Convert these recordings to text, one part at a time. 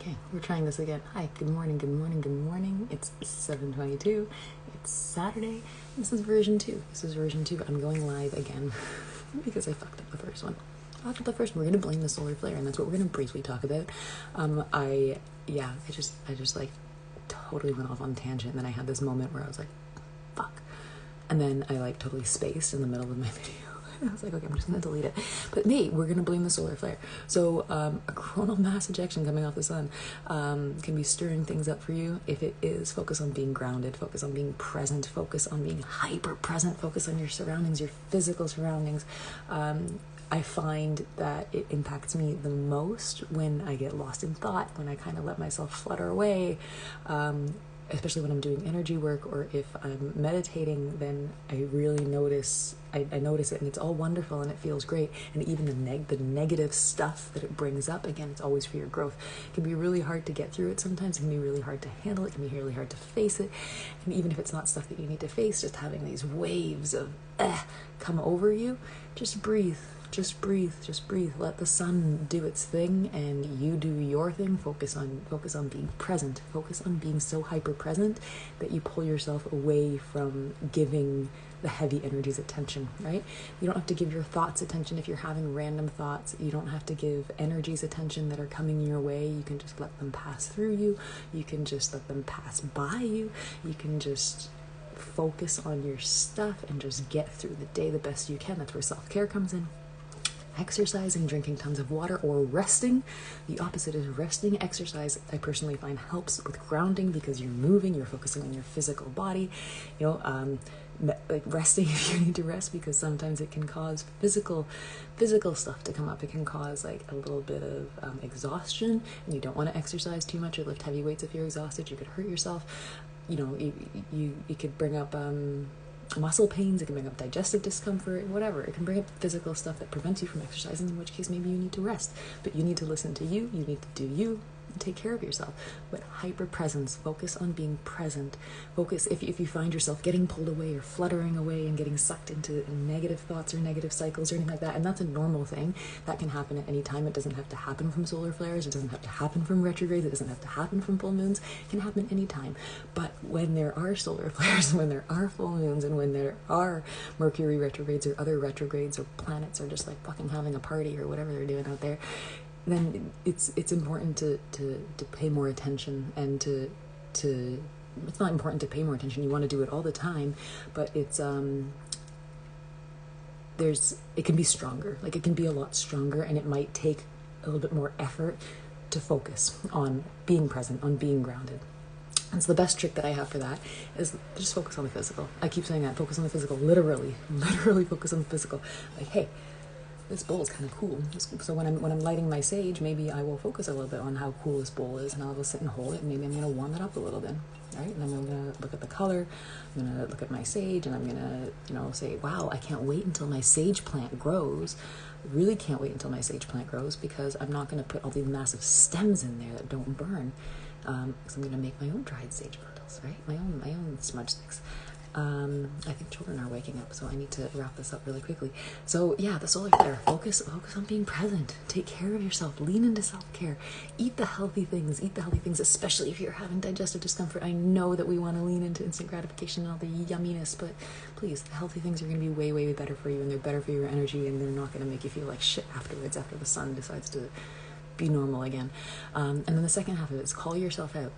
Okay, we're trying this again. Hi, good morning, good morning, good morning. It's 7:22. It's Saturday. This is version 2. I'm going live again because I fucked up the first one. We're going to blame the solar flare, and that's what we're going to briefly talk about. I just like totally went off on a tangent, and then I had this moment where I was like, fuck. And then I like totally spaced in the middle of my video. I was like, okay, I'm just going to delete it. But hey, we're going to blame the solar flare. So a coronal mass ejection coming off the sun can be stirring things up for you. If it is, focus on being grounded, focus on being present, focus on being hyper present, focus on your surroundings, your physical surroundings. I find that it impacts me the most when I get lost in thought, when I kind of let myself flutter away. Especially when I'm doing energy work or if I'm meditating, then I really notice it, and it's all wonderful and it feels great. And even the negative stuff that it brings up, again, it's always for your growth. It can be really hard to get through it sometimes. It can be really hard to handle it. It can be really hard to face it. And even if it's not stuff that you need to face, just having these waves of come over you, just breathe. Just breathe. Let the sun do its thing and you do your thing. Focus on being present. Focus on being so hyper present that you pull yourself away from giving the heavy energies attention, right? You don't have to give your thoughts attention if you're having random thoughts. You don't have to give energies attention that are coming your way. You can just let them pass through you. You can just let them pass by you. You can just focus on your stuff and just get through the day the best you can. That's where self-care comes in. Exercising, drinking tons of water, or resting. The opposite is resting. Exercise, I personally find, helps with grounding because you're moving, you're focusing on your physical body. Like resting if you need to rest, because sometimes it can cause physical stuff to come up. It can cause like a little bit of exhaustion, and you don't want to exercise too much or lift heavy weights if you're exhausted. You could hurt yourself. You could bring up muscle pains, it can bring up digestive discomfort, whatever. It can bring up physical stuff that prevents you from exercising, in which case maybe you need to rest. But you need to listen to you need to do you, and take care of yourself. But hyper presence, focus on being present. Focus if you find yourself getting pulled away or fluttering away and getting sucked into negative thoughts or negative cycles or anything like that, and that's a normal thing. That can happen at any time. It doesn't have to happen from solar flares. It doesn't have to happen from retrogrades. It doesn't have to happen from full moons. It can happen anytime. But when there are solar flares, when there are full moons, and when there are Mercury retrogrades or other retrogrades, or planets are just like fucking having a party or whatever they're doing out there, then it's important to pay more attention, and to it's not important to pay more attention. You want to do it all the time, but it's it can be stronger. Like, it can be a lot stronger, and it might take a little bit more effort to focus on being present, on being grounded. And so the best trick that I have for that is just focus on the physical. I keep saying that, focus on the physical, literally focus on the physical. Like, hey, this bowl is kind of cool. So when I'm lighting my sage, maybe I will focus a little bit on how cool this bowl is, and I'll go sit and hold it, and maybe I'm going to warm it up a little bit, right? And then I'm going to look at the color, I'm going to look at my sage, and I'm going to, say, wow, I can't wait until my sage plant grows. I really can't wait until my sage plant grows, because I'm not going to put all these massive stems in there that don't burn, because I'm going to make my own dried sage bundles, right? My own smudge sticks. I think children are waking up, so I need to wrap this up really quickly. So yeah, the solar flare, focus on being present. Take care of yourself. Lean into self-care. Eat the healthy things, especially if you're having digestive discomfort. I know that we want to lean into instant gratification and all the yumminess, but please, the healthy things are going to be way, way better for you, and they're better for your energy, and they're not going to make you feel like shit afterwards, after the sun decides to be normal again. And then the second half of it is call yourself out.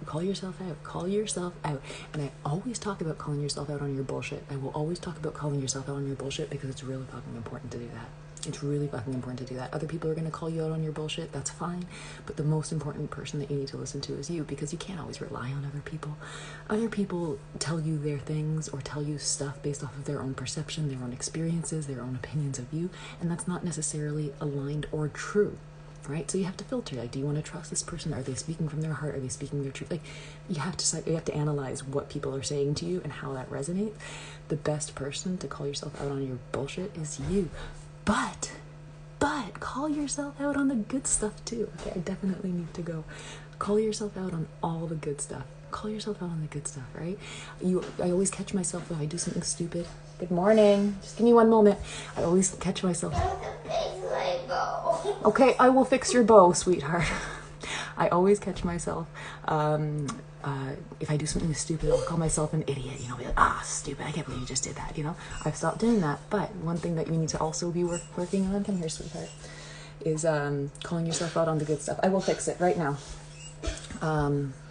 And I always talk about calling yourself out on your bullshit. I will always talk about calling yourself out on your bullshit, because it's really fucking important to do that. It's really fucking important to do that. Other people are going to call you out on your bullshit. That's fine. But the most important person that you need to listen to is you, because you can't always rely on other people. Other people tell you their things or tell you stuff based off of their own perception, their own experiences, their own opinions of you. And that's not necessarily aligned or true. Right? So you have to filter. Like, do you want to trust this person? Are they speaking from their heart? Are they speaking their truth? Like, you have to analyze what people are saying to you and how that resonates. The best person to call yourself out on your bullshit is you. But call yourself out on the good stuff too. Okay, I definitely need to go. Call yourself out on all the good stuff. Call yourself out on the good stuff, right? I always catch myself if I do something stupid. Good morning. Just give me one moment. I always catch myself. Okay, I will fix your bow, sweetheart. I always catch myself. If I do something stupid, I'll call myself an idiot, you know, be like, stupid, I can't believe you just did that, you know? I've stopped doing that, but one thing that you need to also be working on, come here, sweetheart, is calling yourself out on the good stuff. I will fix it right now.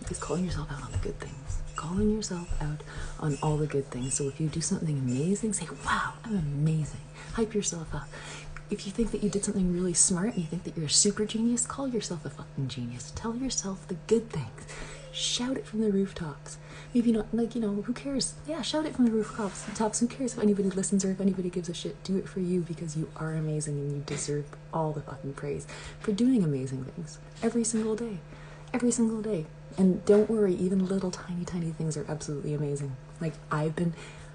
Is calling yourself out on the good things. Calling yourself out on all the good things. So if you do something amazing, say, wow, I'm amazing. Hype yourself up. If you think that you did something really smart and you think that you're a super genius, call yourself a fucking genius. Tell yourself the good things. Shout it from the rooftops. Maybe not, like, you know, who cares? Yeah, shout it from the rooftops. Who cares if anybody listens or if anybody gives a shit? Do it for you, because you are amazing and you deserve all the fucking praise for doing amazing things every single day. Every single day. And don't worry, even little tiny things are absolutely amazing. Like,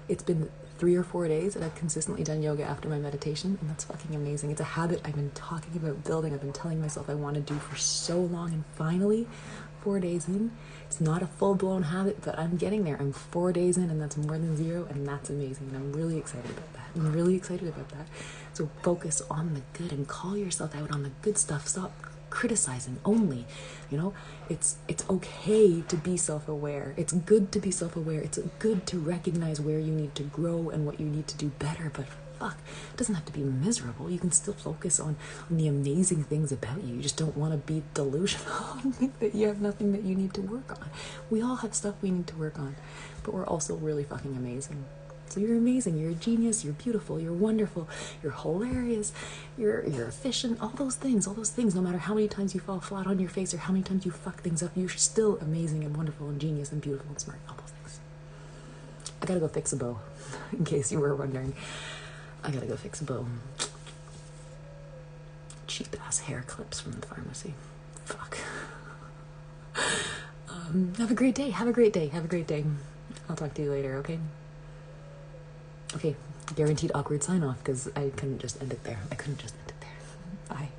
it's been 3 or 4 days that I've consistently done yoga after my meditation, and that's fucking amazing. It's a habit I've been talking about building. I've been telling myself I want to do for so long, and finally, 4 days in, it's not a full-blown habit, but I'm getting there. I'm 4 days in, and that's more than 0, and that's amazing, and I'm really excited about that. So focus on the good and call yourself out on the good stuff. Stop criticizing only, you know. It's okay to be self-aware. It's good to be self-aware. It's good to recognize where you need to grow and what you need to do better, but fuck, it doesn't have to be miserable. You can still focus on the amazing things about you. You just don't want to be delusional and think that you have nothing that you need to work on. We all have stuff we need to work on, but we're also really fucking amazing. So you're amazing, you're a genius, you're beautiful, you're wonderful, you're hilarious, you're efficient, all those things, no matter how many times you fall flat on your face or how many times you fuck things up, you're still amazing and wonderful and genius and beautiful and smart, all those things. I gotta go fix a bow, in case you were wondering. I gotta go fix a bow. Cheap ass hair clips from the pharmacy. Fuck. Have a great day. I'll talk to you later, okay? Okay, guaranteed awkward sign off because I couldn't just end it there. Bye.